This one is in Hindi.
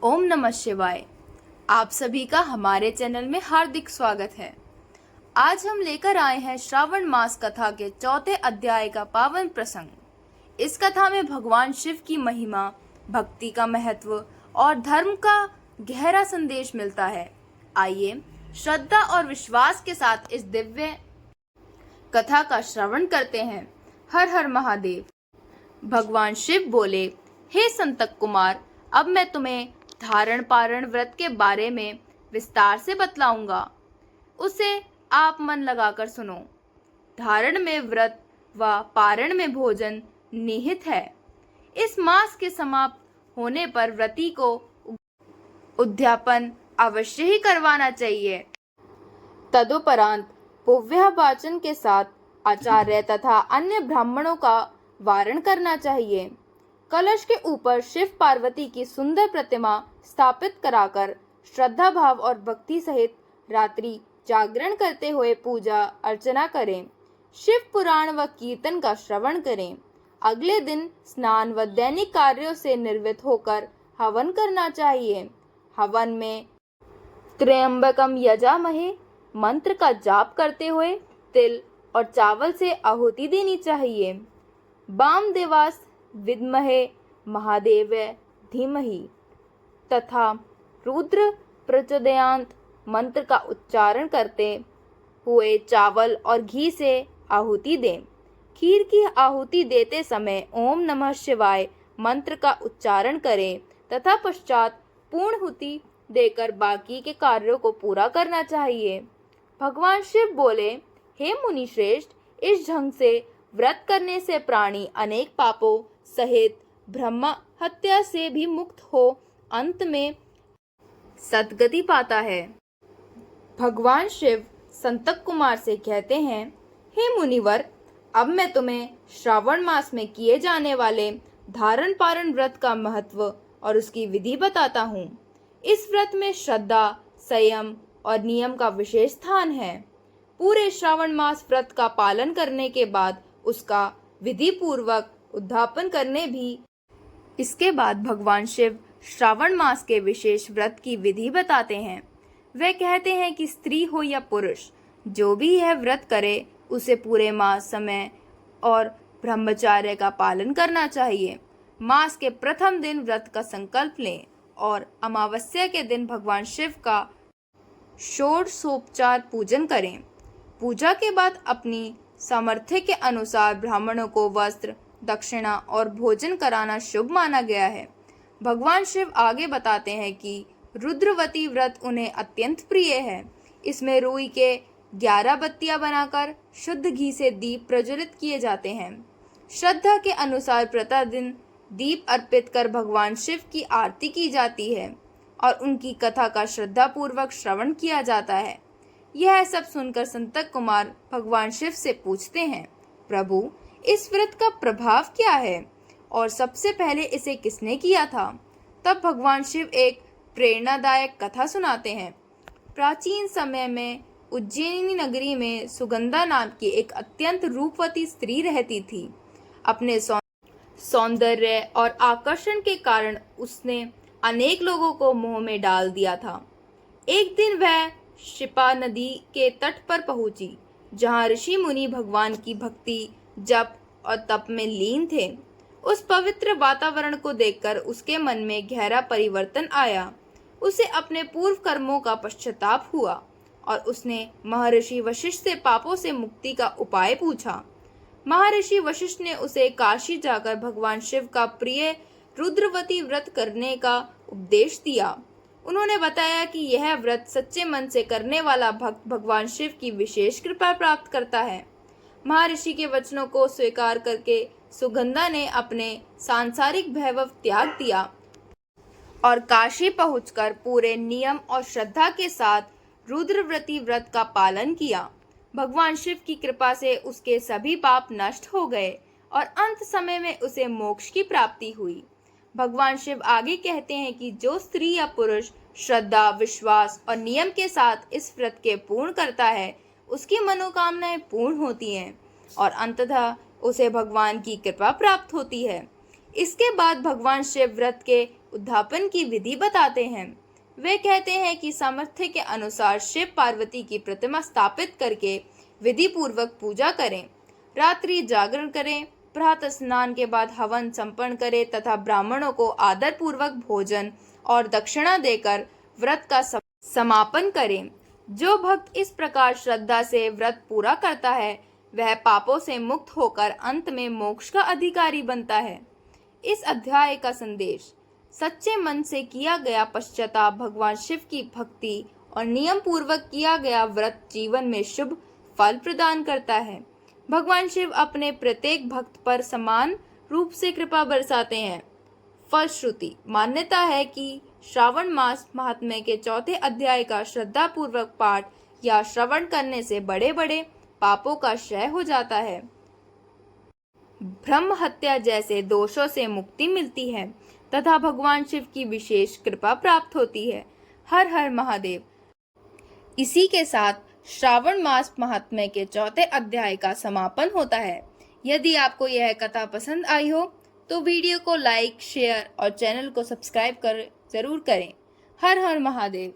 ओम नमः शिवाय। आप सभी का हमारे चैनल में हार्दिक स्वागत है। आज हम लेकर आए हैं श्रावण मास कथा के चौथे अध्याय का पावन प्रसंग। इस कथा में भगवान शिव की महिमा, भक्ति का महत्व और धर्म का गहरा संदेश मिलता है। आइए श्रद्धा और विश्वास के साथ इस दिव्य कथा का श्रवण करते हैं। हर हर महादेव। भगवान शिव बोले, हे संतक कुमार, अब मैं तुम्हें धारण पारण व्रत के बारे में विस्तार से बतलाऊंगा। उसे आप मन लगाकर सुनो। धारण में व्रत व पारण में भोजन निहित है। इस मास के समाप्त होने पर व्रती को उद्यापन अवश्य ही करवाना चाहिए। तदुपरांत पुव्यावाचन के साथ आचार्य तथा अन्य ब्राह्मणों का वारण करना चाहिए। कलश के ऊपर शिव पार्वती की सुंदर प्रतिमा स्थापित कराकर श्रद्धा भाव और भक्ति सहित रात्रि जागरण करते हुए पूजा अर्चना करें। शिव पुराण व कीर्तन का श्रवण करें। अगले दिन स्नान व दैनिक कार्यों से निर्वृत्त होकर हवन करना चाहिए। हवन में त्र्यंबकम यजामहे मंत्र का जाप करते हुए तिल और चावल से आहुति देनी चाहिए। वामदेवास विद्महे महादेव धीमहि तथा रुद्र प्रचोदयान्त मंत्र का उच्चारण करते हुए चावल और घी से आहुति दें। खीर की आहुति देते समय ओम नमः शिवाय मंत्र का उच्चारण करें तथा पश्चात पूर्णाहुति देकर बाकी के कार्यों को पूरा करना चाहिए। भगवान शिव बोले, हे मुनि श्रेष्ठ, इस ढंग से व्रत करने से प्राणी अनेक पापों सहित ब्रह्म हत्या से भी मुक्त हो अंत में सद्गति पाता है। भगवान शिव संतक कुमार से कहते हैं, हे मुनिवर, अब मैं तुम्हें श्रावण मास में किए जाने वाले धारण पारण व्रत का महत्व और उसकी विधि बताता हूँ। इस व्रत में श्रद्धा, संयम और नियम का विशेष स्थान है। पूरे श्रावण मास व्रत का पालन करने के बाद उसका विधि पूर्वक उद्यापन करने भी। इसके बाद भगवान शिव श्रावण मास के विशेष व्रत की विधि बताते हैं। वे कहते हैं कि स्त्री हो या पुरुष, जो भी यह व्रत करे उसे पूरे मास समय और ब्रह्मचर्य का पालन करना चाहिए। मास के प्रथम दिन व्रत का संकल्प लें और अमावस्या के दिन भगवान शिव का षोडशोपचार पूजन करें। पूजा के बाद अपनी सामर्थ्य के अनुसार ब्राह्मणों को वस्त्र, दक्षिणा और भोजन कराना शुभ माना गया है। भगवान शिव आगे बताते हैं कि रुद्रवती व्रत उन्हें अत्यंत प्रिय है। इसमें रुई के 11 बत्तियां बनाकर शुद्ध घी से दीप प्रज्वलित किए जाते हैं। श्रद्धा के अनुसार प्रतिदिन दीप अर्पित कर भगवान शिव की आरती की जाती है और उनकी कथा का श्रद्धा पूर्वक श्रवण किया जाता है। यह सब सुनकर संतक कुमार भगवान शिव से पूछते हैं, प्रभु, इस व्रत का प्रभाव क्या है और सबसे पहले इसे किसने किया था? तब भगवान शिव एक प्रेरणादायक कथा सुनाते हैं। प्राचीन समय में उज्जैनी नगरी में सुगंधा नाम की एक अत्यंत रूपवती स्त्री रहती थी। अपने सौंदर्य और आकर्षण के कारण उसने अनेक लोगों को मोह में डाल दिया था। एक दिन वह शिपा नदी के तट पर पहुंची, जहां ऋषि मुनि भगवान की भक्ति, जप और तप में लीन थे। उस पवित्र वातावरण को देखकर उसके मन में गहरा परिवर्तन आया। उसे अपने पूर्व कर्मों का पश्चाताप हुआ और उसने महर्षि वशिष्ठ से पापों से मुक्ति का उपाय पूछा। महर्षि वशिष्ठ ने उसे काशी जाकर भगवान शिव का प्रिय रुद्रवती व्रत करने का उपदेश दिया। उन्होंने बताया कि यह व्रत सच्चे मन से करने वाला भक्त भगवान शिव की विशेष कृपा प्राप्त करता है। महर्षि के वचनों को स्वीकार करके सुगंधा ने अपने सांसारिक वैभव त्याग दिया और काशी पहुंचकर पूरे नियम और श्रद्धा के साथ रुद्रवती व्रत का पालन किया। भगवान शिव की कृपा से उसके सभी पाप नष्ट हो गए और अंत समय में उसे मोक्ष की प्राप्ति हुई। भगवान शिव आगे कहते हैं कि जो स्त्री या पुरुष श्रद्धा, विश्वास और नियम के साथ इस व्रत के पूर्ण करता है, उसकी मनोकामनाएं पूर्ण होती हैं और अंततः उसे भगवान की कृपा प्राप्त होती है। इसके बाद भगवान शिव व्रत के उद्धापन की विधि बताते हैं। वे कहते हैं कि सामर्थ्य के अनुसार शिव पार्वती की प्रतिमा स्थापित करके विधि पूर्वक पूजा करें, रात्रि जागरण करें, प्रातः स्नान के बाद हवन संपन्न करें तथा ब्राह्मणों को आदर पूर्वक भोजन और दक्षिणा देकर व्रत का समापन करें। जो भक्त इस प्रकार श्रद्धा से व्रत पूरा करता है वह पापों से मुक्त होकर अंत में मोक्ष का अधिकारी बनता है। इस अध्याय का संदेश: सच्चे मन से किया गया पश्चाताप, भगवान शिव की भक्ति और नियम पूर्वक किया गया व्रत जीवन में शुभ फल प्रदान करता है। भगवान शिव अपने प्रत्येक भक्त पर समान रूप से कृपा बरसाते हैं। फलश्रुति: मान्यता है कि श्रावण मास महात्म्य के चौथे अध्याय का श्रद्धा पूर्वक पाठ या श्रवण करने से बड़े बड़े पापों का क्षय हो जाता है, ब्रह्म हत्या जैसे दोषों से मुक्ति मिलती है तथा भगवान शिव की विशेष कृपा प्राप्त होती है। हर हर महादेव। इसी के साथ श्रावण मास महात्म्य के चौथे अध्याय का समापन होता है। यदि आपको यह कथा पसंद आई हो तो वीडियो को लाइक, शेयर और चैनल को सब्सक्राइब जरूर करें। हर हर महादेव।